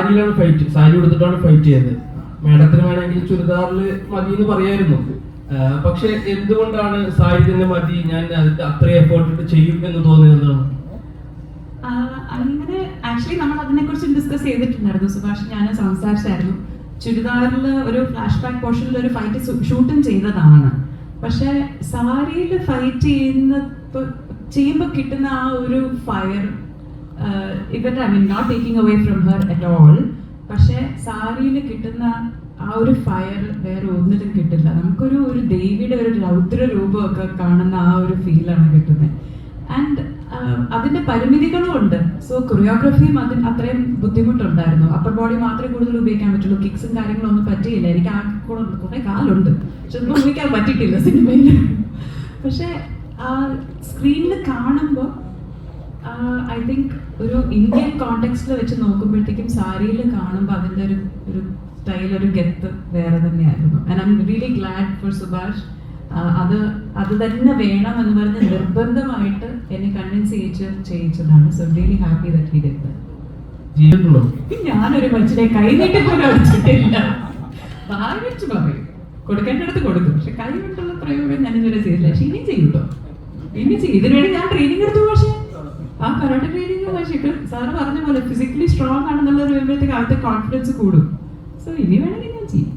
സാരിയിലാണ് fight, sari കൊടുത്തിട്ടാണ് fight ചെയ്തത്. മേഡത്തിന് വേണമെങ്കിൽ ചുരിദാറിൽ മതി എന്ന് പറയായിരുന്നു. പക്ഷെ എന്തുകൊണ്ടാണ് സാരി തന്നെ മതി, ഞാൻ അത്രയും എഫേർട്ട് ഇട്ട് ചെയ്യും എന്ന് തോന്നിയതാണ്? അങ്ങനെ ആക്ച്വലി നമ്മൾ അതിനെ കുറിച്ച് ഡിസ്കസ് ചെയ്തിട്ടുണ്ടായിരുന്നു. സുഭാഷ് ഞാൻ സംസാരിച്ചായിരുന്നു. ചുരിദാറിൽ ഒരു ഫ്ലാഷ് ബാക്ക് പോർഷനിൽ ഒരു ഫൈറ്റ് ഷൂട്ടും ചെയ്തതാണ്. പക്ഷെ സാരിയിൽ ഫൈറ്റ് ചെയ്യുമ്പോൾ കിട്ടുന്ന ആ ഒരു ഫയർ, ഇവരുടെ I mean not taking away from her at all, പക്ഷെ സാരിയിൽ കിട്ടുന്ന ആ ഒരു ഫയർ വേറെ ഒന്നിലും കിട്ടില്ല. നമുക്കൊരു ദേവിയുടെ ഒരു രൗദ്ര രൂപമൊക്കെ കാണുന്ന ആ ഒരു ഫീലാണ് കിട്ടുന്നത്. ആൻഡ് അതിന്റെ പരിമിതികളും ഉണ്ട്. സോ കൊറിയോഗ്രഫിയും അത്രയും ബുദ്ധിമുട്ടുണ്ടായിരുന്നു. അപ്പർ ബോഡി മാത്രമേ കൂടുതൽ ഉപയോഗിക്കാൻ പറ്റുള്ളൂ. കിക്സും കാര്യങ്ങളൊന്നും പറ്റിയില്ല. എനിക്ക് ആ കുറെ കാലുണ്ട്, പക്ഷെ ഒന്നും ഉപയോഗിക്കാൻ പറ്റിയിട്ടില്ല സിനിമയിൽ. പക്ഷെ ആ സ്ക്രീനിൽ കാണുമ്പോൾ ഐ തിങ്ക് ഒരു ഇന്ത്യൻ കോണ്ടെക്സ്റ്റിൽ വെച്ച് നോക്കുമ്പോഴത്തേക്കും സാരിയിൽ കാണുമ്പോൾ അതിൻ്റെ ഒരു സ്റ്റൈൽ, ഒരു ഗെത്ത് വേറെ തന്നെയായിരുന്നു. And I am really glad for Subhash. അത് തന്നെ വേണം എന്ന് പറഞ്ഞ് നിർബന്ധമായിട്ട് എന്നെ കൺവിൻസ് ചെയ്യിച്ചതാണ്. So really happy that he did that. ഞാനൊരു മനുഷ്യനെ കൈ നീട്ടി പോലും അടിച്ചിട്ടില്ല. വായി വെച്ച് പറയും, കൊടുക്കേണ്ടടുത്ത് കൊടുക്കും. പക്ഷെ കൈ കൊണ്ടുള്ള പ്രയോഗം ഞാൻ ഇതുവരെ ചെയ്തില്ല. പക്ഷെ ഇനി ചെയ്യൂട്ടോ, ഇനി ചെയ്യും. ഇതിനുവേണ്ടി ഞാൻ ട്രെയിനിങ് എടുത്തു. പക്ഷേ ആ കരാട്ടെ ട്രെയിനിങ് പക്ഷേ സാറ് പറഞ്ഞ പോലെ ഫിസിക്കലി സ്ട്രോങ് ആണെന്നുള്ളത് വരുമ്പോഴത്തേക്ക് അകത്തെ കോൺഫിഡൻസ് കൂടും. സോ ഇനി വേണമെങ്കിൽ ഞാൻ ചെയ്യും.